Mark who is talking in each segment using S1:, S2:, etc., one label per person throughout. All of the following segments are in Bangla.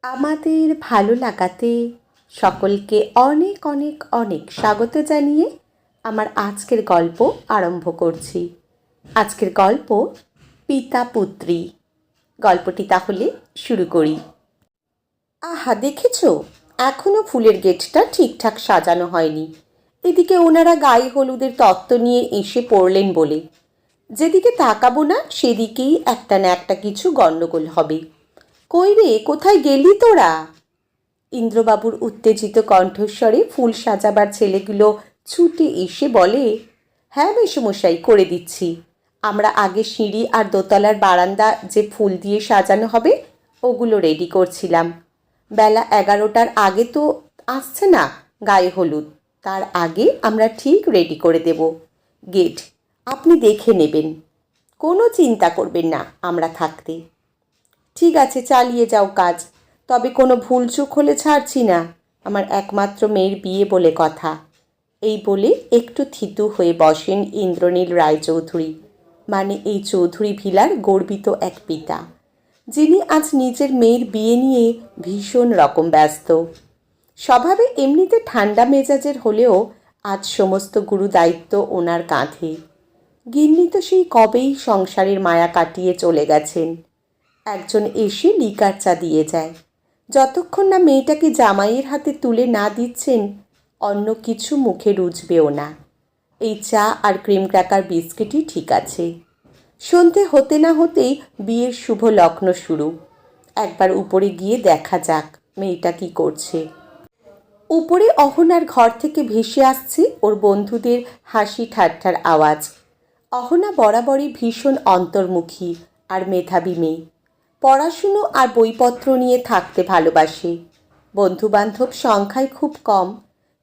S1: আমাদের ভালো লাগাতে সকলকে অনেক অনেক অনেক স্বাগত জানিয়ে আমার আজকের গল্প আরম্ভ করছি। আজকের গল্প পিতা পুত্রী। গল্পটি তাহলে শুরু করি। আহা, দেখেছো, এখনো ফুলের গেটটা ঠিকঠাক সাজানো হয়নি। এদিকে ওনারা গায়ে হলুদের তত্ত্ব নিয়ে এসে পড়লেন বলে যেদিকে তাকাবো না সেদিকেই একটা না একটা কিছু গণ্ডগোল হবে। কই রে, কোথায় গেলি তোরা? ইন্দ্রবাবুর উত্তেজিত কণ্ঠস্বরে ফুল সাজাবার ছেলেগুলো ছুটে এসে বলে, হ্যাঁ মেসোমশাই, করে দিচ্ছি। আমরা আগে সিঁড়ি আর দোতলার বারান্দা যে ফুল দিয়ে সাজানো হবে ওগুলো রেডি করছিলাম। বেলা 11টার আগে তো আসছে না গায়ে হলুদ, তার আগে আমরা ঠিক রেডি করে দেব। গেট আপনি দেখে নেবেন, কোনো চিন্তা করবেন না আমরা থাকতে। ঠিক আছে, চালিয়ে যাও কাজ, তবে কোনো ভুলচুক হলে ছাড়ছি না। আমার একমাত্র মেয়ের বিয়ে বলে কথা। এই বলে একটু থিতু হয়ে বসেন ইন্দ্রনীল রায়চৌধুরী, মানে এই চৌধুরী ভিলার গর্বিত এক পিতা, যিনি আজ নিজের মেয়ের বিয়ে নিয়ে ভীষণ রকম ব্যস্ত। স্বভাবে এমনিতে ঠান্ডা মেজাজের হলেও আজ সমস্ত গুরু দায়িত্ব ওনার কাঁধে। গিন্নি তো সেই কবেই সংসারের মায়া কাটিয়ে চলে গেছেন। একজন এসে লিকার চা দিয়ে যায়। যতক্ষণ না মেয়েটাকে জামাইয়ের হাতে তুলে না দিচ্ছেন অন্য কিছু মুখে রুজবেও না। এই চা আর ক্রিম ক্র্যাকার বিস্কিটই ঠিক আছে। সন্ধে হতে না হতেই বিয়ের শুভ লগ্ন শুরু। একবার উপরে গিয়ে দেখা যাক মেয়েটা কি করছে। উপরে অহনার ঘর থেকে ভেসে আসছে ওর বন্ধুদের হাসি ঠাট্টার আওয়াজ। অহনা বরাবরই ভীষণ অন্তর্মুখী আর মেধাবী মেয়ে। পড়াশুনো আর বইপত্র নিয়ে থাকতে ভালোবাসে। বন্ধুবান্ধব সংখ্যায় খুব কম,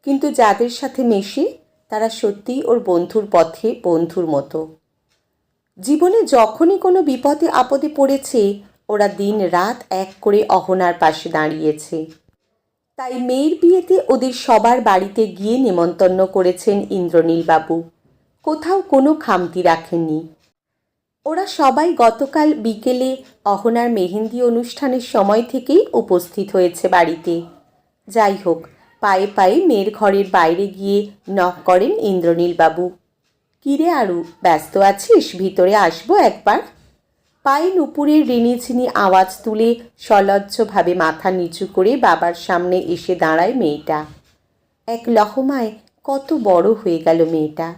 S1: কিন্তু যাদের সাথে মেশে তারা সত্যিই ওর বন্ধুর পথে বন্ধুর মতো। জীবনে যখনই কোনো বিপদে আপদে পড়েছে ওরা দিন রাত এক করে অহনার পাশে দাঁড়িয়েছে। তাই মেয়ের বিয়েতে ওদের সবার বাড়িতে গিয়ে নেমন্তন্ন করেছেন ইন্দ্রনীলবাবু। কোথাও কোনো খামতি রাখেননি। ওরা সবাই গতকাল বিকেলে অহনার মেহেন্দি অনুষ্ঠানের সময় থেকেই উপস্থিত হয়েছে বাড়িতে। যাই হোক, পায়ে পায়ে মেয়ের ঘরের বাইরে গিয়ে নক করেন ইন্দ্রনীলবাবু। কিরে আরু, ব্যস্ত আছিস? ভিতরে আসবো একবার? পায়ে নুপুরের রিনিঝিনি আওয়াজ তুলে সলজ্জভাবে মাথা নিচু করে বাবার সামনে এসে দাঁড়ায় মেয়েটা। এক লহমায় কত বড় হয়ে গেল মেয়েটা,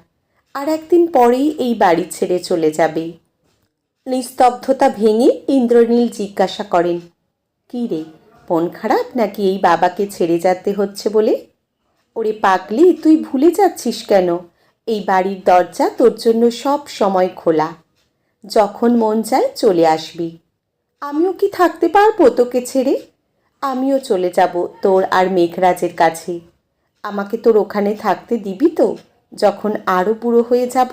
S1: আর একদিন পরেই এই বাড়ি ছেড়ে চলে যাবে। নিস্তব্ধতা ভেঙে ইন্দ্রনীল জিজ্ঞাসা করেন, কী রে, মন খারাপ নাকি এই বাবাকে ছেড়ে যেতে হচ্ছে বলে? ওরে পাগলি, তুই ভুলে যাচ্ছিস কেন? এই বাড়ির দরজা তোর জন্য সব সময় খোলা। যখন মন চায় চলে আসবি। আমিও কি থাকতে পারবো তোকে ছেড়ে? আমিও চলে যাব তোর আর মেঘরাজের কাছে। আমাকে তোর ওখানে থাকতে দিবি তো, যখন আরও বুড়ো হয়ে যাব?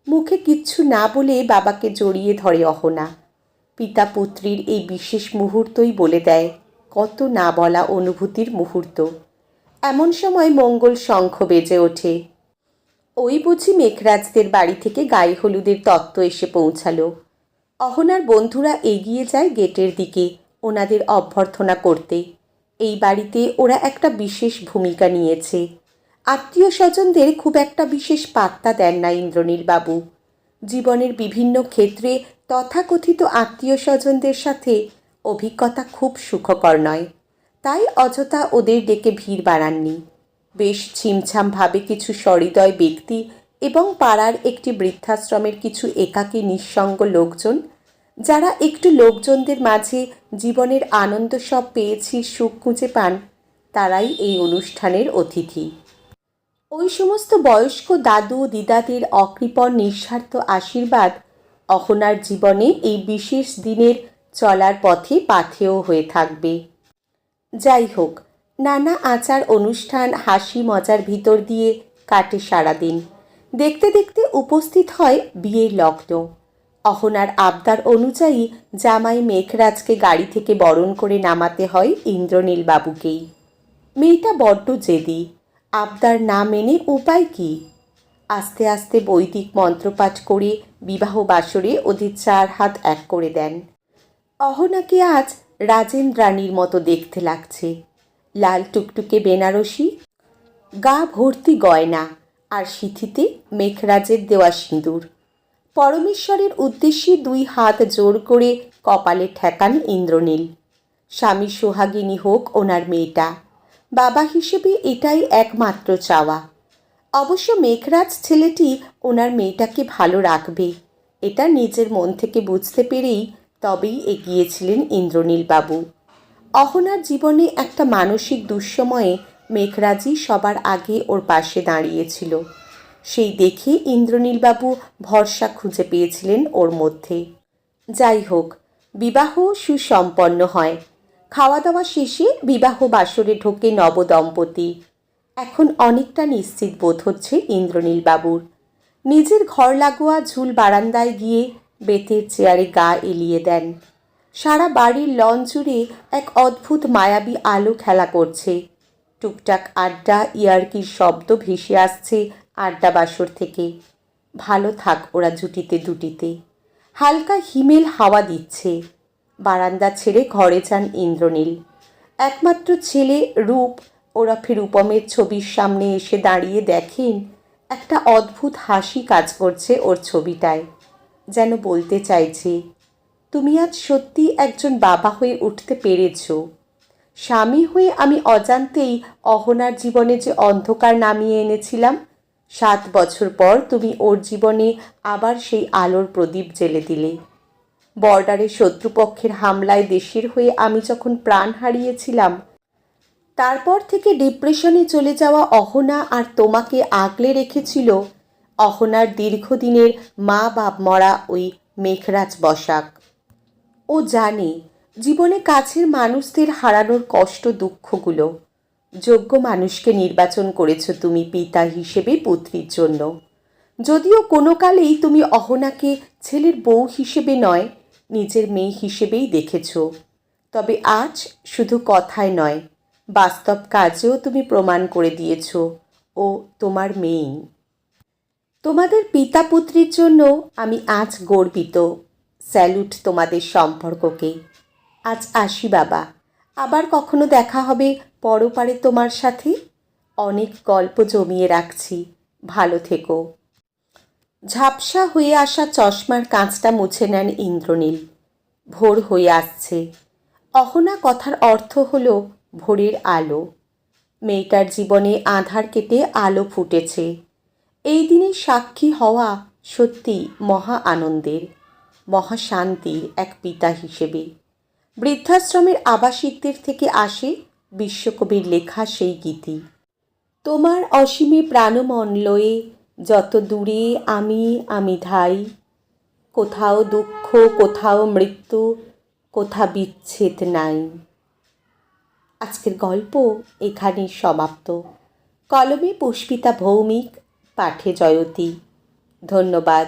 S1: মুখে কিচ্ছু না বলে বাবাকে জড়িয়ে ধরে অহনা। পিতা পুত্রীর এই বিশেষ মুহূর্তই বলে দেয় কত না বলা অনুভূতির মুহূর্ত। এমন সময় মঙ্গল শঙ্খ বেজে ওঠে। ওই বুঝি মেঘরাজদের বাড়ি থেকে গায়ে হলুদের তত্ত্ব এসে পৌঁছালো। অহনার বন্ধুরা এগিয়ে যায় গেটের দিকে ওনাদের অভ্যর্থনা করতে। এই বাড়িতে ওরা একটা বিশেষ ভূমিকা নিয়েছে। আত্মীয় স্বজনদের খুব একটা বিশেষ পাত্তা দেন না ইন্দ্রনীলবাবু। জীবনের বিভিন্ন ক্ষেত্রে তথাকথিত আত্মীয় স্বজনদের সাথে অভিজ্ঞতা খুব সুখকর নয়, তাই অযথা ওদের ডেকে ভিড় বাড়াননি। বেশ ছিমছামভাবে কিছু সহৃদয় ব্যক্তি এবং পাড়ার একটি বৃদ্ধাশ্রমের কিছু একাকী নিঃসঙ্গ লোকজন, যারা একটু লোকজনদের মাঝে জীবনের আনন্দ সব পেয়েছি সুখ খুঁজে পান, তারাই এই অনুষ্ঠানের অতিথি। ওই সমস্ত বয়স্ক দাদু দিদাদের অকৃপণ নিঃস্বার্থ আশীর্বাদ অহনার জীবনে এই বিশেষ দিনের চলার পথে পাথেয় হয়ে থাকবে। যাই হোক, নানা আচার অনুষ্ঠান হাসি মজার ভিতর দিয়ে কাটে সারাদিন। দেখতে দেখতে উপস্থিত হয় বিয়ের লগ্ন। অহনার আবদার অনুযায়ী জামাই মেঘরাজকে গাড়ি থেকে বরণ করে নামাতে হয় ইন্দ্রনীল বাবুকেই। মেয়েটা বড্ড জেদি, আবদার না মেনে উপায় কি? আস্তে আস্তে বৈদিক মন্ত্রপাঠ করে বিবাহ বাসরে ওদের 4 হাত এক করে দেন। অহনাকে আজ রাজেন্দ্রাণীর মতো দেখতে লাগছে। লাল টুকটুকে বেনারসি, গা ভর্তি গয়না, আর সিঁথিতে মেঘরাজের দেওয়া সিঁদুর। পরমেশ্বরের উদ্দেশ্যে 2 হাত জোর করে কপালে ঠেকান ইন্দ্রনীল। স্বামী সোহাগিনী হোক ওনার মেয়েটা, বাবা হিসেবে এটাই একমাত্র চাওয়া। অবশ্য মেঘরাজ ছেলেটি ওনার মেয়েটাকে ভালো রাখবে, এটা নিজের মন থেকে বুঝতে পেরেই তবেই এগিয়েছিলেন ইন্দ্রনীল বাবু। অহনার জীবনে একটা মানসিক দুঃসময়ে মেঘরাজই সবার আগে ওর পাশে দাঁড়িয়েছিল। সেই দেখে ইন্দ্রনীলবাবু ভরসা খুঁজে পেয়েছিলেন ওর মধ্যে। যাই হোক, বিবাহ সুসম্পন্ন হয়। খাওয়া দাওয়া শেষে বিবাহ বাসরে ঢোকে নবদম্পতি। এখন অনেকটা নিশ্চিত বোধ হচ্ছে ইন্দ্রনীলবাবুর। নিজের ঘর লাগোয়া ঝুল বারান্দায় গিয়ে বেতের চেয়ারে গা এলিয়ে দেন। সারা বাড়ির লন জুড়ে এক অদ্ভুত মায়াবী আলো খেলা করছে। টুকটাক আড্ডা ইয়ার্কির শব্দ ভেসে আসছে আড্ডা বাসর থেকে। ভালো থাক ওরা জুটিতে দুটিতে। হালকা হিমেল হাওয়া দিচ্ছে। বারান্দা ছেড়ে ঘরে যান ইন্দ্রনীল। একমাত্র ছেলে রূপ ওরফে রূপমের ছবির সামনে এসে দাঁড়িয়ে দেখেন একটা অদ্ভুত হাসি কাজ করছে ওর ছবিটায়। যেন বলতে চাইছে, তুমি আজ সত্যি একজন বাবা হয়ে উঠতে পেরেছ। স্বামী হয়ে আমি অজান্তেই অহনার জীবনে যে অন্ধকার নামিয়ে এনেছিলাম, 7 বছর পর তুমি ওর জীবনে আবার সেই আলোর প্রদীপ জ্বেলে দিলে। বর্ডারে শত্রুপক্ষের হামলায় দেশের হয়ে আমি যখন প্রাণ হারিয়েছিলাম, তারপর থেকে ডিপ্রেশনে চলে যাওয়া অহনা আর তোমাকে আগলে রেখেছিল অহনার দীর্ঘদিনের মা বাপ মরা ওই মেঘরাজ বসাক। ও জানে জীবনে কাছের মানুষদের হারানোর কষ্ট দুঃখগুলো। যোগ্য মানুষকে নির্বাচন করেছ তুমি পিতা হিসেবে পুত্রীর জন্য। যদিও কোনো কালেই তুমি অহনাকে ছেলের বউ হিসেবে নয়, নিজের মেয়ে হিসেবেই দেখেছ। তবে আজ শুধু কথায় নয়, বাস্তব কাজেও তুমি প্রমাণ করে দিয়েছ ও তোমার মেয়েই। তোমাদের পিতা পুত্রীর জন্য আমি আজ গর্বিত। স্যালুট তোমাদের সম্পর্ককে। আজ আসি বাবা, আবার কখনো দেখা হবে পরপারে তোমার সাথে। অনেক গল্প জমিয়ে রাখছি, ভালো থেকো। ঝাপসা হয়ে আসা চশমার কাঁচটা মুছে নেন ইন্দ্রনীল। ভোর হয়ে আসছে। অহনা কথার অর্থ হলো ভোরের আলো। মেয়েটার জীবনে আঁধার কেটে আলো ফুটেছে। এই দিনের সাক্ষী হওয়া সত্যি মহা আনন্দের, মহা শান্তির এক পিতা হিসেবে। বৃদ্ধাশ্রমের আবাসিকদের থেকে আসে বিশ্বকবির লেখা সেই গীতি। তোমার অসীমে প্রাণমন লয়ে যত দূরে আমি আমি ধাই, কোথাও দুঃখ কোথাও মৃত্যু, কোথা বিচ্ছেদ নাই। আজকের গল্প এখানেই সমাপ্ত। কলমে পুষ্পিতা ভৌমিক, পাঠে জয়তী। ধন্যবাদ।